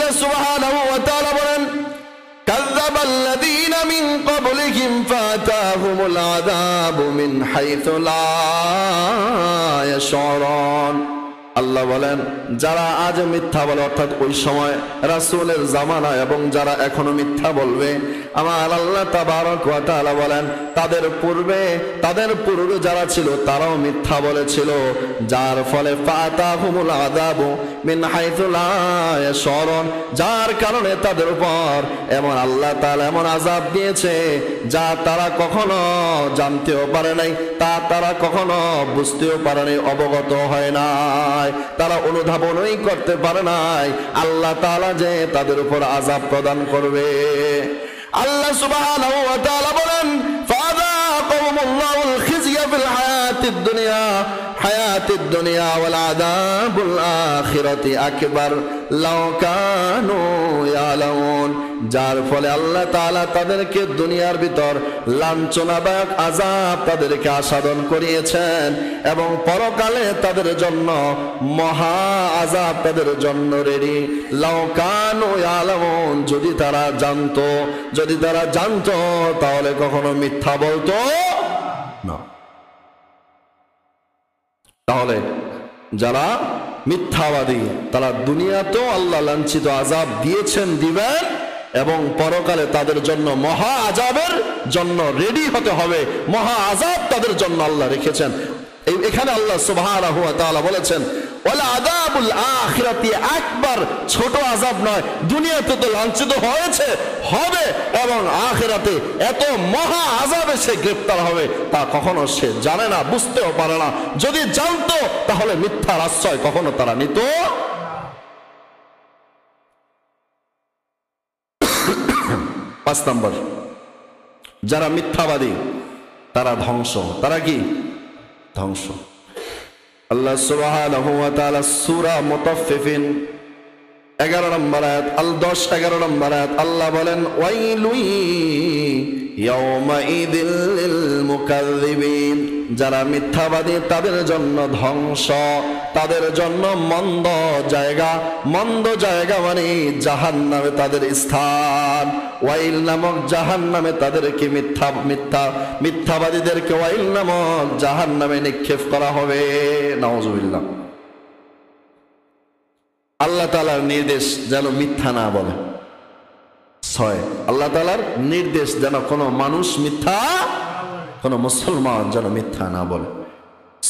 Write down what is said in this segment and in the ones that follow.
আল্লাহ সুবহানাহু ওয়া তাআলা বলেন, কাযযাবাল্লাযীনা মিন ক্বাবলিহিম ফাতাহুমুল আযাবু মিন হাইথু লা ইয়াশউরুন। আল্লাহ বলেন, যারা আজ মিথ্যা বলে, অর্থাৎ ওই সময় রাসূলের জামানা এবং যারা এখনো মিথ্যা বলবে, আমার আল্লাহ তাবারক ওয়া তাআলা বলেন, তাদের পূর্বে যারা ছিল তারাও মিথ্যা বলেছিল, যার ফলে ফাতাহুমুল আযাবু মিন হাইথু লা ইয়াশউরুন, যার কারণে তাদের উপর এমন আল্লাহ তাআলা এমন আযাব দিয়েছে যা তারা কখনো জানতেও পারে নাই, তা তারা কখনো বুঝতেও পারে নাই, অবগত হয় নাই, তারা অনুধাবনই করতে পারে নাই আল্লাহ তাআলা যে তাদের উপর আযাব প্রদান করবে। আল্লাহ সুবহানাহু ওয়া তাআলা বলেন, ফাযাকাহুমুল্লাহুল খিজয়া ফিল হায়াতিদ দুনিয়া ওয়াল আযাবুল আখিরাতি আকবার লাউ কানু ইয়ালামুন, যার ফলে আল্লাহ তাআলা তাদেরকে দুনিয়ার ভিতর লাঞ্ছনাদায়ক আযাব তাদেরকে আস্বাদন করিয়েছেন এবং পরকালে তাদের জন্য মহা আযাব তাদের জন্য রেডি। লাউ কানু ইয়ালামুন, যদি তারা জানতো তাহলে কখনো মিথ্যা বলতো না। তাহলে যারা মিথ্যাবাদী তারা দুনিয়াতেও আল্লাহ লাঞ্ছিত আযাব দিয়েছেন, দিবেন, এবং পরকালে তাদের জন্য মহা আযাবের জন্য রেডি হতে হবে। মহা আযাব তাদের জন্য আল্লাহ রেখেছেন। এখানে আল্লাহ সুবহানাহু ওয়া তাআলা বলেছেন, ওয়াল আযাবুল আখিরাতি আকবার, ছোট আযাব নয়। দুনিয়াতে তো লাঞ্ছিত হয়েছে, হবে, এবং আখিরাতে এত মহা আযাবে সে গ্রেফতার হবে তা কখনো সে জানে না, বুঝতেও পারে না। যদি জানতো তাহলে মিথ্যার আশ্রয় কখনো তারা নিত। 5 নম্বর, যারা মিথ্যাবাদী তারা ধ্বংস। তারা কি? ধ্বংস। আল্লাহ সুবহানাহু ওয়া তাআলা সূরা মুতাফফিফিন 11 নম্বর আয়াত, 10-11 নম্বর আয়াত আল্লাহ বলেন, ওয়াইলু ইয়াওমাইযিল লিল মুকাযযিবিন, যারা মিথ্যাবাদী তাদের জন্য ধ্বংস, তাদের জন্য মন্দ জায়গা মানে জাহান্নামে তাদের স্থান। ওয়াইল নামক জাহান্নামে তাদেরকে মিথ্যাবাদীদেরকে ওয়াইল নামক জাহান্নামে নিক্ষেপ করা হবে। নাউযুবিল্লাহ। আল্লাহ তাআলার নির্দেশ যেন মিথ্যা না বলে। 6, আল্লাহ তাআলার নির্দেশ যেন কোনো মানুষ কোনো মুসলমান যেন মিথ্যা না বলে।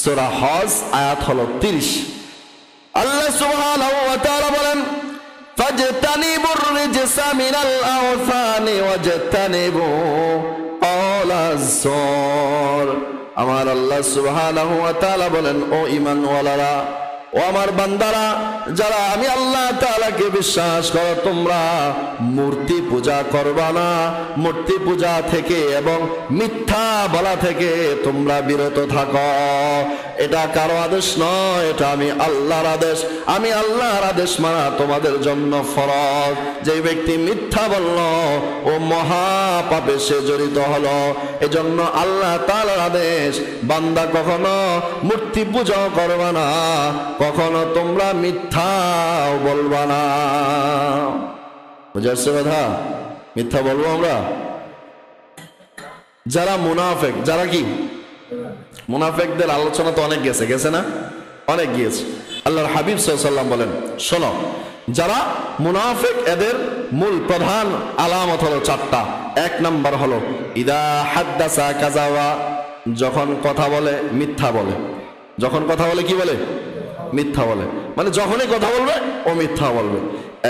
সূরা হজ আয়াত হলো 30। আল্লাহ সুবহানাহু ওয়া তাআলা বলেন, ফাজতানিবুর রিজসা মিনাল আওসানি ওয়াজতানিবু ক্বাওলাজ যুর। আমার আল্লাহ সুবহানাহু ওয়া তাআলা বলেন, ও ঈমানওয়ালারা, ও আমার বান্দারা, যারা আমি আল্লাহ তাআলাকে বিশ্বাস করো, তোমরা মূর্তি পূজা করবা না। মূর্তি পূজা থেকে এবং মিথ্যা বলা থেকে তোমরা বিরত থাকো। এটা কারো আদেশ নয়, এটা আমি আল্লাহর আদেশ। আমি আল্লাহর আদেশ মানা তোমাদের জন্য ফরজ। যে ব্যক্তি মিথ্যা বলল ও মহা পাপে সে জড়িত হলো। এজন্য আল্লাহ তাআলার আদেশ, বান্দা কখনো মূর্তি পূজা করবা না, কখনো তোমরা মিথ্যা বলবা না। বুঝা যাচ্ছে কথা? মিথ্যা বলবো আমরা। যারা মুনাফিক, যারা কি মুনাফিকদের আলোচনা তো অনেক গেছে না? অনেক গিয়েছে। আল্লাহর হাবিব সাল্লাল্লাহু আলাইহি ওয়াসাল্লাম বলেন, শোনো, যারা মুনাফিক এদের মূল প্রধান আলামত হলো 4টা। 1 নাম্বার হলো ইদা হাদ্দাসা কাযাওয়া, যখন কথা বলে মিথ্যা বলে। যখন কথা বলে কি বলে? মিথ্যা বলে। মানে যখনই কথা বলবে ও মিথ্যা বলবে।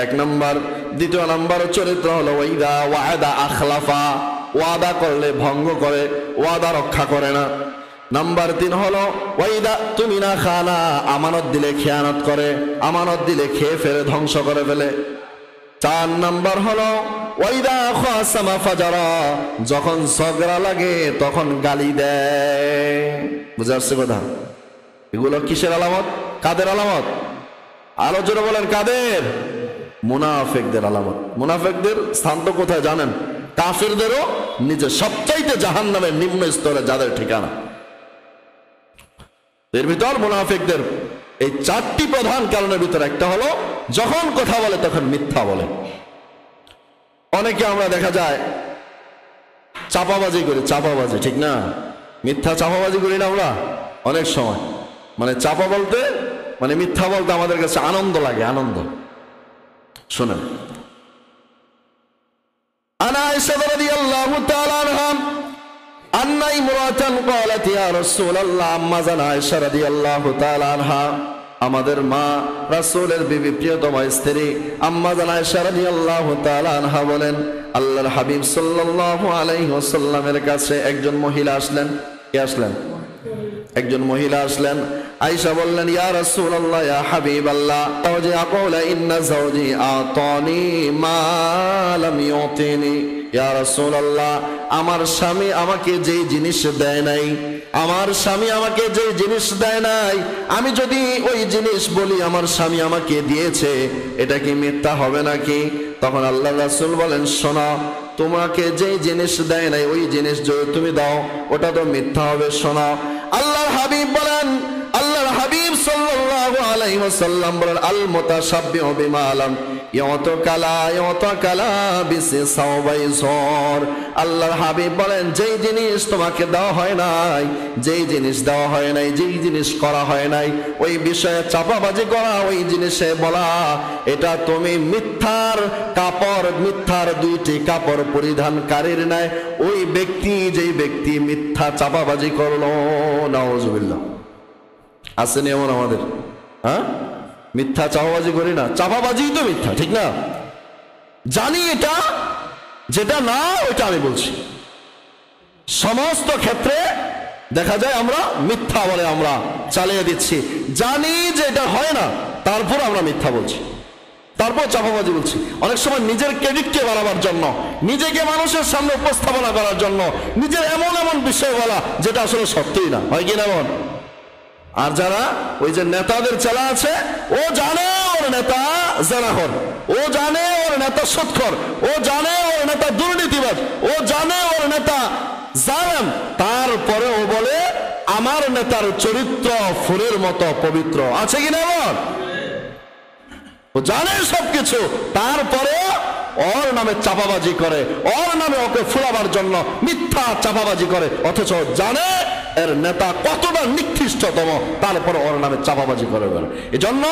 1 নাম্বার। 2 নাম্বার চরিত্র হলো ওয়াইদা ওয়াদা আখলাফা, ওয়াদা করলে ভঙ্গ করে, ওয়াদা রক্ষা করে না। নাম্বার 3 হলো ওয়াইদা তুমিনা খানা, আমানত দিলে খেয়ানত করে, আমানত দিলে খেয়ে ফেলে, ধ্বংস করে ফেলে। 4 নাম্বার হলো ওয়াইদা খাসামা ফাজারা, যখন ঝগড়া লাগে তখন গালি দেয়। বুঝা যাচ্ছে কথা? এগুলো কিসের আলামত? কাদের আলামত? আরো জোরে বলেন, কাদের? মুনাফিকদের আলামত। মুনাফিকদের স্থান তো কোথায় জানেন? কাফিরদেরও নিজে সবচাইতে জাহান্নামের নিম্ন স্তরে যাদের ঠিকানা। এর ভিতর মুনাফিকদের এই চারটি প্রধান কারণের ভিতরে একটা হলো যখন কথা বলে তখন মিথ্যা বলে। অনেকে আমরা দেখা যায় চাপাবাজি করি, চাপাবাজি, ঠিক না? মিথ্যা চাপাবাজি করি না আমরা অনেক সময়। মানে চাপা বলতে, মানে মিথ্যা বলতে আমাদের কাছে আনন্দ লাগে, আনন্দ। শোনেন, আনা আয়েশা রাদিয়াল্লাহু তাআলা আনহা আন্না ইমরাতান ক্বালাত ইয়া রাসূলুল্লাহ, আম্মা জান আয়েশা রাদিয়াল্লাহু তাআলা আনহা, আমাদের মা রাসূলের বিবি প্রিয়তমা স্ত্রী আম্মা জান আয়েশা রাদিয়াল্লাহু তাআলা আনহা বলেন, আল্লাহর হাবিব সাল্লাল্লাহু আলাইহি ওয়াসাল্লামের কাছে একজন মহিলা আসলেন। কে আসলেন? একজন মহিলা আসলেন। আয়েশা বললেন, ইয়া রাসূলুল্লাহ, ইয়া হাবিবাল্লাহ, ওয়াজি আকাউলা ইন্না যাওজি আতানি মা লাম ইউতিনি। ইয়া রাসূলুল্লাহ, আমার স্বামী আমাকে যে জিনিস দেয় নাই, আমার স্বামী আমাকে যে জিনিস দেয় নাই, আমি যদি ওই জিনিস বলি আমার স্বামী আমাকে দিয়েছে, এটা কি মিথ্যা হবে নাকি? তখন আল্লাহ রাসূল বলেন, শোনো, তোমাকে যে জিনিস দেয় নাই ওই জিনিস যদি তুমি দাও ওটা তো মিথ্যা হবে। শোনো, আল্লাহর হাবিব বলেন, আল্লাহর হাবিব সাল্লাল্লাহু আলাইহি ওয়াসাল্লাম বলেন, আল মুতাশাব্বিহু বিমা লাম ইউতাকালা বিসি সাওবাইজর। আল্লাহর হাবিব বলেন, যেই জিনিস তোমাকে দেওয়া হয় নাই, যেই জিনিস দেওয়া হয় নাই, যেই জিনিস করা হয় নাই, ওই বিষয়ে চাপাবাজি করা, ওই জিনিসে বলা, এটা তুমি মিথ্যার কাপড়, মিথ্যার দুইটি কাপড় পরিধানকারীর নাই ওই ব্যক্তি, যেই ব্যক্তি মিথ্যা চাপাবাজি করলো। নাউজুবিল্লাহ। আসেনি এমন আমাদের? হ্যাঁ, মিথ্যা চাপাবাজি করি না, চাপাবাজি তো মিথ্যা, ঠিক না? জানি এটা যেটা না ওইটা আমি বলছি। সমস্ত ক্ষেত্রে দেখা যায় আমরা মিথ্যা বলে আমরা চালিয়ে দিচ্ছি, জানি যে এটা হয় না, তারপর আমরা মিথ্যা বলছি, তারপর চাপাবাজি বলছি। অনেক সময় নিজের ক্রেডিটকে বাড়াবার জন্য, নিজেকে মানুষের সামনে উপস্থাপনা করার জন্য নিজের এমন এমন বিষয় বলা যেটা আসলে সত্যিই না, হয় কি না এমন? আর যারা ওই যে নেতাদের চেলা আছে, ও জানে ওর নেতা জেনাখোর, ও জানে ওর নেতা সুদখোর, ও জানে ওর নেতা দুর্নীতিবাজ, ও জানে ওর নেতা জালেম, তারপরে ও বলে আমার নেতার চরিত্র ফুলের মতো পবিত্র। আছে কিনা এমন? ও জানে সবকিছু, তারপরে ওর নামে চাপাবাজি করে, ওর নামে ওকে ফুলাবার জন্য মিথ্যা চাপাবাজি করে, অথচ জানে এর নেতা কতটা নিকৃষ্টতম, তারপর ওর নামে চাপাবাজি করে। এজন্য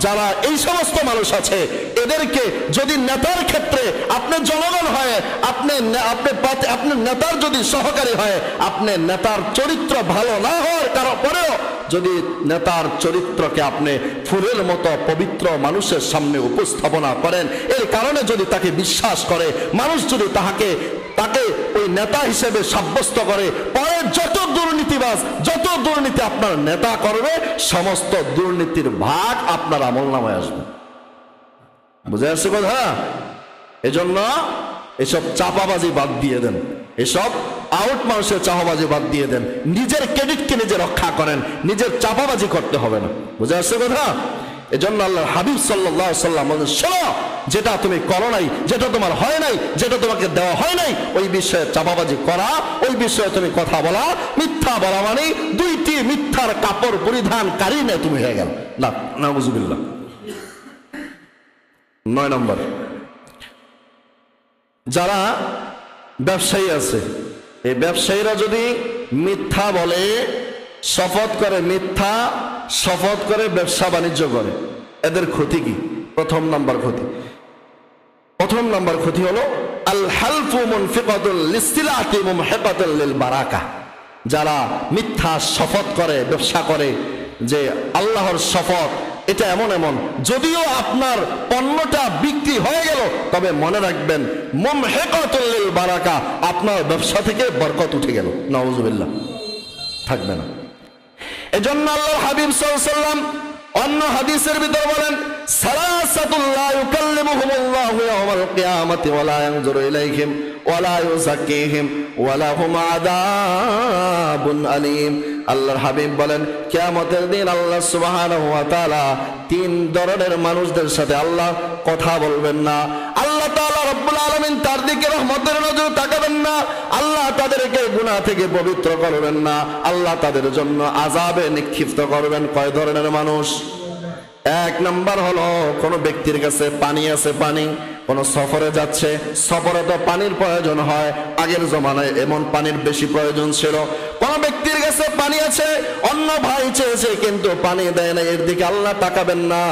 যারা এই সমস্ত মানুষ আছে, এদেরকে যদি নেতার ক্ষেত্রে আপনি জনগণ হয়, আপনি নেতার যদি সহকারী হয়, আপনি নেতার চরিত্র ভালো না হওয়ার কারণ পরেও যদি নেতার চরিত্রকে আপনি ফুলের মতো পবিত্র মানুষের সামনে উপস্থাপনা করেন, এর কারণে যদি তাকে বিশ্বাস করে মানুষ, যদি তাকে ওই নেতা হিসেবে সাব্যস্ত করে, পরে যত দুর্নীতিবাজ, যত দুর্নীতি আপনার নেতা করবে, সমস্ত দুর্নীতির ভাগ আপনার আমলনামায় আসবে। বুঝে আসছে কথা? এজন্য এসব চাপাবাজি বাদ দিয়ে দেন, এসব আউট মানুষের চাপাবাজি বাদ দিয়ে দেন, নিজের ক্রেডিটকে নিজে রক্ষা করেন, নিজের চাপাবাজি করতে হবে না। বুঝে আসছে কথা? এজন্য আল্লাহর হাবিব সাল্লাল্লাহু আলাইহি ওয়াসাল্লাম বলেন, শোনো, যেটা তুমি করো নাই, যেটা তোমার হয় নাই, যেটা তোমাকে দেওয়া হয় নাই, ওই বিষয়ে চাপাবাজি করা, ওই বিষয়ে তুমি কথা বলা, মিথ্যা বলা মানে দুইটি মিথ্যার কাপড় পরিধানকারী না তুমি হয়ে গেল। না, নাউজুবিল্লাহ। 9 নম্বর, যারা ব্যবসায়ী আছে, এই ব্যবসায়ীরা যদি মিথ্যা বলে, শপথ করে, মিথ্যা শপথ করে ব্যবসা বাণিজ্য করে, এদের ক্ষতি কি? প্রথম নাম্বার ক্ষতি হলো আল হালফু মুনফিকাতুল লিসতিলাতি মুমহিকাতুল লিল বারাকা। যারা মিথ্যা শপথ করে, ব্যবসা করে, যে আল্লাহর শপথ এটা এমন এমন, যদিও আপনার পণ্যটা বিক্রি হয়ে গেল, তবে মনে রাখবেন মুমহিকাতুল লিল বারাকা, আপনার ব্যবসা থেকে বরকত উঠে গেল, নাউজুবিল্লাহ, থাকবে না। এজন্য আল্লাহর হাবিব সাল্লাল্লাহু আলাইহি ওয়াসাল্লাম অন্য হাদিসের ভিতর বলেন, সালাসাতুল লা ইউকাল্লিমুহুমুল্লাহু ইয়াওমাল কিয়ামাতি ওয়া লা ইয়ানজুরু ইলাইহিম ওয়া লা ইউযাক্কিহিম ওয়া লাহুম আযাবুন আলীম। আল্লাহর হাবিব বলেন, কিয়ামতের দিন আল্লাহ সুবহানাহু ওয়া তাআলা 3 ধরনের মানুষদের সাথে আল্লাহ কথা বলবেন না। আল্লাহ তাআলা রাব্বুল আলামিন তার দিকে রহমতের নজর তাকাবেন না, আল্লাহ তাদেরকে গুনাহ থেকে পবিত্র করবেন না, আল্লাহ তাদের জন্য আযাবে নিক্ষিপ্ত করবেন। কয় ধরনের মানুষ? এক নাম্বার হলো কোন ব্যক্তির কাছে পানি আছে, পানি কোন সফরে যাচ্ছে, সফরে তো পানির প্রয়োজন হয়, আগের জমানায় এমন পানির বেশি প্রয়োজন ছিল। কোন ব্যক্তির কাছে পানি আছে, অন্য ভাই চেয়েছে কিন্তু পানি দেয় না, এর দিকে আল্লাহ তাকাবেন না,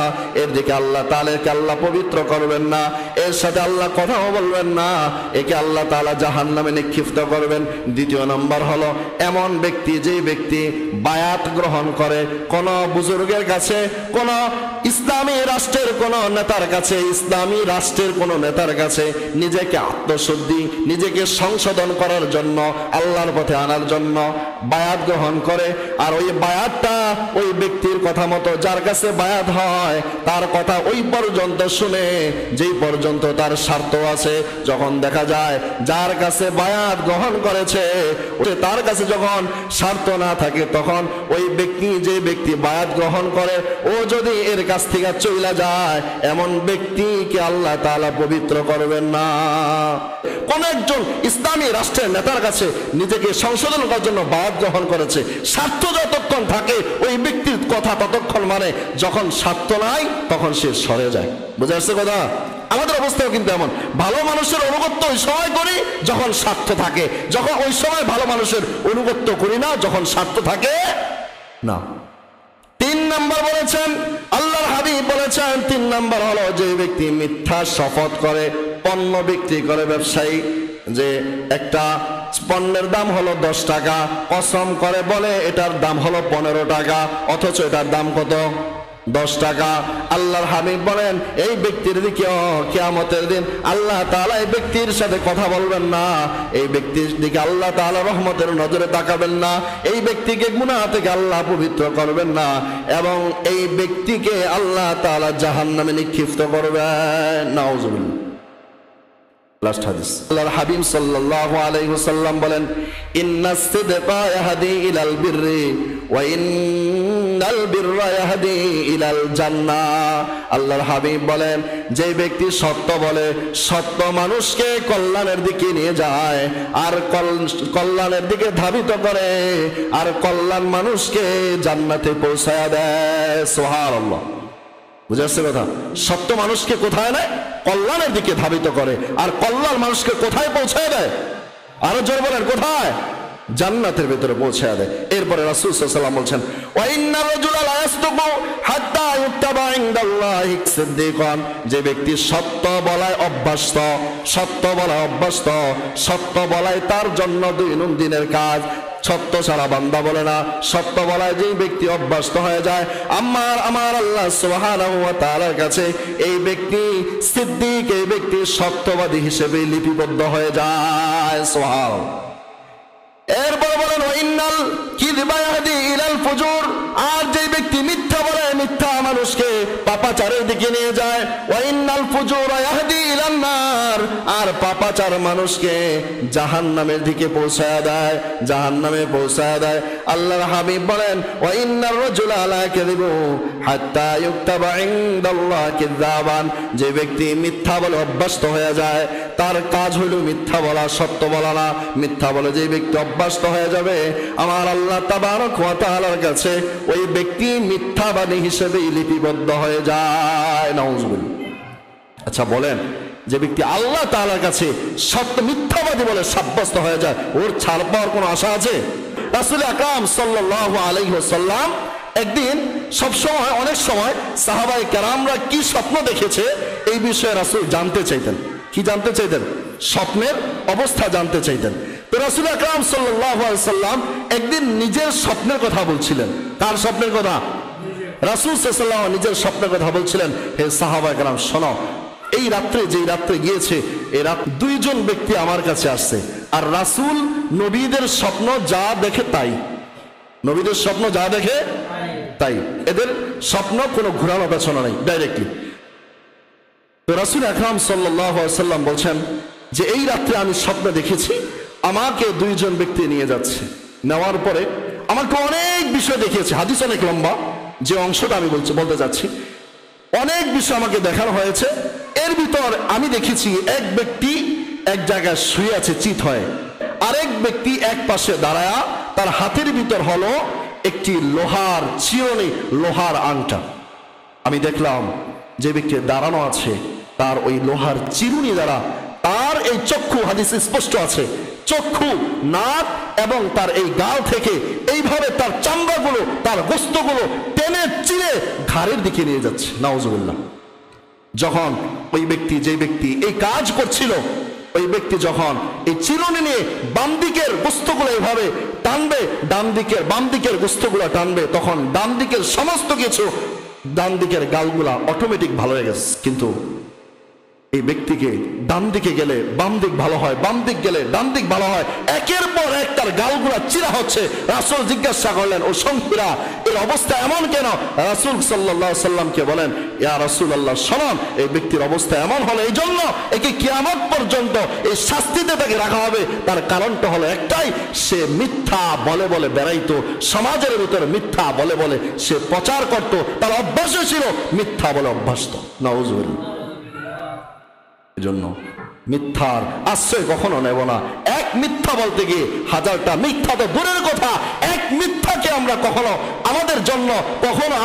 এর দিকে আল্লাহ তাআলাকে আল্লাহ পবিত্র করবেন না, এর সাথে আল্লাহ কথাও বলবেন না, একে আল্লাহ তাআলা জাহান্নামে নিক্ষিপ্ত করবেন। দ্বিতীয় নাম্বার হলো এমন ব্যক্তি, যেই ব্যক্তি বায়াত গ্রহণ করে কোন বুজুর্গের কাছে, কোন ইসলামী রাষ্ট্রের কোন নেতার কাছে, ইসলামী রাষ্ট্রের কোন নেতার কাছে নিজেকে আত্মশুদ্ধি, নিজেকে সংশোধন করার জন্য, আল্লাহর পথে আনার জন্য বায়াত গ্রহণ করে। আর ওই বায়াতটা ওই ব্যক্তির কথা মতো, যার কাছে বায়াত হয় তার কথা ওই পর্যন্ত শুনে যেই পর্যন্ত তার স্বার্থ আছে। যখন দেখা যায় যার কাছে বায়াত গ্রহণ করেছে তার কাছে যখন স্বার্থ না থাকে, তখন ওই ব্যক্তি, যে ব্যক্তি বায়াত গ্রহণ করে, ও যদি এর কাছ থেকে চলে যায়, এমন ব্যক্তিকে আল্লাহ তাআলা পবিত্র করবেন না। কোন একজন ইসলামী রাষ্ট্রের নেতার কাছে নিজেকে সংশোধন করার জন্য বায়াত গ্রহণ করেছে, স্বার্থ যতক্ষণ থাকে ওই ব্যক্তির কথা ততক্ষণ মানে, যখন স্বার্থ নাই তখন সে সরে যায়। বুঝা যাচ্ছে কথা? আমাদের অবস্থাও কিন্তু এমন, ভালো মানুষের অনুগত্য ওই সময় করি যখন স্বার্থ থাকে, যখন ওই সময় ভালো মানুষের অনুগত্য করি না যখন স্বার্থ থাকে না। তিন নাম্বার বলেছেন আল্লাহর হাবিব বলেছেন, তিন নাম্বার হলো যে ব্যক্তি মিথ্যা শপথ করে, পণ্য বিক্রি করে, ব্যবসায়ী, যে একটা পণ্যের দাম হলো 10 টাকা, কসম করে বলে এটার দাম হলো 15 টাকা, অথচ এটার দাম কত? 10 টাকা। আল্লাহর হাবিব বলেন এই ব্যক্তির দিকে কিয়ামতের দিন আল্লাহ তাআলা এই ব্যক্তির সাথে কথা বলবেন না, এই ব্যক্তির দিকে আল্লাহ তাআলা রহমতের নজরে তাকাবেন না, এই ব্যক্তিকে গুনাহ থেকে আল্লাহ পবিত্র করবেন না, এবং এই ব্যক্তিকে আল্লাহ তাআলা জাহান্নামে নিক্ষিপ্ত করবেন। নাউজুবিল্লাহ। লাস্ট হাদিস, আল্লাহর হাবিব সাল্লাল্লাহু আলাইহি ওয়াসাল্লাম বলেন, ইন্নাস সিদকা ইয়াহদি ইলাল বিররি ওয়া ইন্নাল বিররা ইয়াহদি ইলাল জান্নাহ। আল্লাহর হাবিব বলেন যে ব্যক্তি সত্য বলে, সত্য মানুষকে কল্যাণের দিকে নিয়ে যায়, আর কল্যাণের দিকে ধাবিত করে, আর কল্যাণ মানুষকে জান্নাতে পৌঁছায়া দেয়। সুবহানাল্লাহ। বুঝা যাচ্ছে কথা? সত্য মানুষকে কোথায় নেয়? কল্যাণের দিকে ধাবিত করে, আর কল্যাণ মানুষকে কোথায় পৌঁছায় দেয়? আরো জোর বলেন, কোথায়? জান্নাতের ভিতরে পৌঁছায় দেয়। এরপরে রাসূল সাল্লাল্লাহু আলাইহি ওয়াসাল্লাম বলছেন, ওয়া ইন্না রাজুলা লা ইয়াসদুকু হাত্তা ইউক্তাবা ইনদাল্লাহি সিদ্দিকান। যে ব্যক্তি সত্য বলায় অভ্যস্ত, সত্য বলায় অভ্যস্ত, সত্য বলায় তার জন্য দৈনন্দিনের কাজ, সত্য ছাড়া বান্দা বলে না, সত্য বলায় যেই ব্যক্তি অভ্যস্ত হয়ে যায়, আমার আল্লাহ সুবহানাহু ওয়া তাআলার কাছে এই ব্যক্তি সিদ্দিক, এই ব্যক্তি সত্যবাদী হিসেবে লিপিবদ্ধ হয়ে যায়। সুবহানাল্লাহ। এরপর বলেন ওয়া ইন্নাল কিযবা ইয়াহদি ইলাল ফুজুর। আর যে ব্যক্তি মিথ্যা বলে, মিথ্যা মানুষকে পাপাচারের দিকে নিয়ে যায়। ওয়া ইন্নাল ফুজুরা ইয়াহদি ইলান নার। আর পাপাচার মানুষকে জাহান্নামের দিকে পৌঁছায় দেয়, জাহান্নামে পৌঁছায় দেয়। আল্লাহর হাবিব বলেন ওয়া ইন্নার রাজুলা লা ইয়াযিবু হাত্তা ইউক্তাবা ইনদাল্লাহি কিযাবান। যে ব্যক্তি মিথ্যা বলে অভ্যস্ত হয়ে যায়, তার কাজ হলো মিথ্যা বলা, সত্য বলা না। মিথ্যা বলে যে ব্যক্তি অভ্যস্ত হয়ে যাবে, আমার আল্লাহ তাবারক ওয়া তাআলার কাছে ওই ব্যক্তি মিথ্যাবাদী হিসেবে লিপিবদ্ধ হয়ে যায়। নাউজুবিল্লাহ। আচ্ছা বলেন, যে ব্যক্তি আল্লাহ তাআলার কাছে সত্য মিথ্যাবাদী বলে সাব্যস্ত হয়ে যায়, ওর ছাড় পাওয়ার কোনো আশা আছে? রাসূল আকরাম সাল্লাল্লাহু আলাইহি ওয়াসাল্লাম একদিন, সবসময় অনেক সময় সাহাবায়ে কেরামরা কি স্বপ্ন দেখেছে এই বিষয়ে রাসূল জানতে চাইতেন। কি জানতে চাইতেন? স্বপ্নের অবস্থা জানতে চাইতেন। তো রাসূল আকরাম সাল্লাল্লাহু আলাইহি ওয়াসাল্লাম একদিন নিজের স্বপ্নের কথা বলছিলেন। কার স্বপ্নের কথা? রাসূল সাল্লাল্লাহু আলাইহি ওয়াসাল্লাম নিজের স্বপ্নের কথা বলছিলেন। হে সাহাবায়ে কেরাম শোনো, এই রাত্রে, যেই রাত্রে গিয়েছে, এই রাত দুইজন ব্যক্তি আমার কাছে আসছে। আর রাসূল নবীদের স্বপ্ন যা দেখে তাই, নবীদের স্বপ্ন যা দেখে তাই, এদের স্বপ্ন কোনো ঘোরানো পেছানো নেই, ডাইরেক্টলি। তো রাসূল আকরাম সাল্লাল্লাহু আলাইহি ওয়াসাল্লাম বলছেন যে এই রাত্রে আমি স্বপ্ন দেখেছি, আমাকে দুইজন ব্যক্তি নিয়ে যাচ্ছে, নেওয়ার পরে আমাকে অনেক বিষয় দেখিয়েছে। হাদিস অনেক লম্বা, যে অংশটা আমি বলতে যাচ্ছি, অনেক বিষয় আমাকে দেখানো হয়েছে। এর ভিতর আমি দেখেছি এক ব্যক্তি এক জায়গায় শুয়ে আছে চিত হয়ে, আরেক ব্যক্তি এক পাশে দাঁড়ায়া, তার হাতের ভিতর হলো একটি লোহার চিরুনি, লোহার আংটা। আমি দেখলাম যে ব্যক্তি দাঁড়ানো আছে তার ওই লোহার চিরুনি দ্বারা তার এই চক্ষু, হাদিসে স্পষ্ট আছে, চক্ষু, নাক এবং তার এই গাল থেকে এইভাবে তার চামড়াগুলো, তার গোস্তগুলো টেনে চিরে ঘাড়ের দিকে নিয়ে যাচ্ছে। নাউজুবিল্লাহ। যখন ওই ব্যক্তি, যে ব্যক্তি এই কাজ করছিল, ওই ব্যক্তি যখন এই চিরুনি নিয়ে বাম দিকের গোস্তগুলো এইভাবে টানবে, বাম দিকের গোস্তগুলো টানবে, তখন ডান দিকের সমস্ত কিছু, ডান দিকের গালগুলা অটোমেটিক ভালো হয়ে গেছে। কিন্তু এই ব্যক্তিকে ডান দিকে গেলে বাম দিক ভালো হয়, বাম দিক গেলে ডান দিক ভালো হয়, একের পর এক তার গালগুলা চিরা হচ্ছে। রাসূল জিজ্ঞাসা করলেন, ও সঙ্গীরা, এর অবস্থা এমন কেন? রাসূল সাল্লাল্লাহু আলাইহি সাল্লামকে বলেন, ইয়া রাসূলুল্লাহ, শুনুন, এই ব্যক্তির অবস্থা এমন হলো এই জন্য একে কিয়ামত পর্যন্ত এই শাস্তিতে তাকে রাখা হবে। তার কারণটা হলো একটাই, সে মিথ্যা বলে বলে বেড়াইতো, সমাজের ভিতরে মিথ্যা বলে বলে সে প্রচার করত, তার অভ্যাসও ছিল মিথ্যা বলে অভ্যস্ত। নাউজুবিল্লাহ। জন্য মিথ্যার আশ্রয় কখনো নেব না। এক মিথ্যা বলতে গিয়ে হাজারটা মিথ্যা তো দূরের কথা, এক মিথ্যাকে আমরা কখনো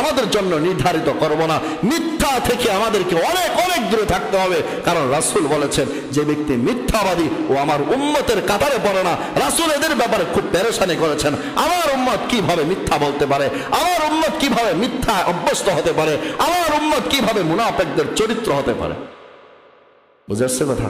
আমাদের জন্য নির্ধারিত করব না। মিথ্যা থেকে আমাদেরকে অনেক অনেক দূরে থাকতে হবে, কারণ রাসূল বলেছেন, যে ব্যক্তি মিথ্যাবাদী ও আমার উম্মতের কাতারে পড়ে না। রাসূল এদের ব্যাপারে খুব পেরেশানি করেছেন। আমার উম্মত কিভাবে মিথ্যা বলতে পারে, আমার উম্মত কিভাবে মিথ্যা অভ্যস্ত হতে পারে, আমার উম্মত কিভাবে মুনাফিকদের চরিত্র হতে পারে। বুঝে আসছে কথা?